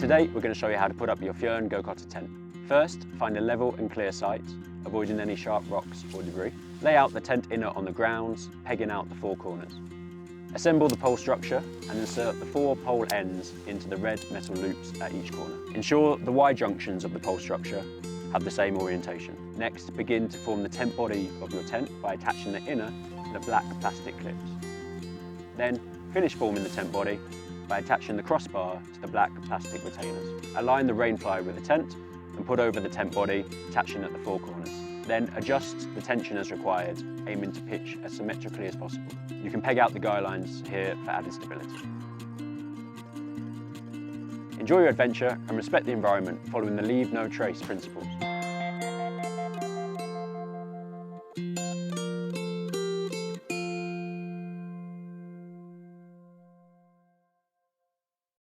Today we're going to show you how to put up your Fjern Gökotta tent. First, find a level and clear site, avoiding any sharp rocks or debris. Lay out the tent inner on the grounds, pegging out the four corners. Assemble the pole structure and insert the four pole ends into the red metal loops at each corner. Ensure the Y junctions of the pole structure have the same orientation. Next, begin to form the tent body of your tent by attaching the inner to the black plastic clips. Then, finish forming the tent body by attaching the crossbar to the black plastic retainers. Align the rain fly with the tent and put over the tent body, attaching at the four corners. Then adjust the tension as required, aiming to pitch as symmetrically as possible. You can peg out the guy lines here for added stability. Enjoy your adventure and respect the environment, following the leave no trace principles.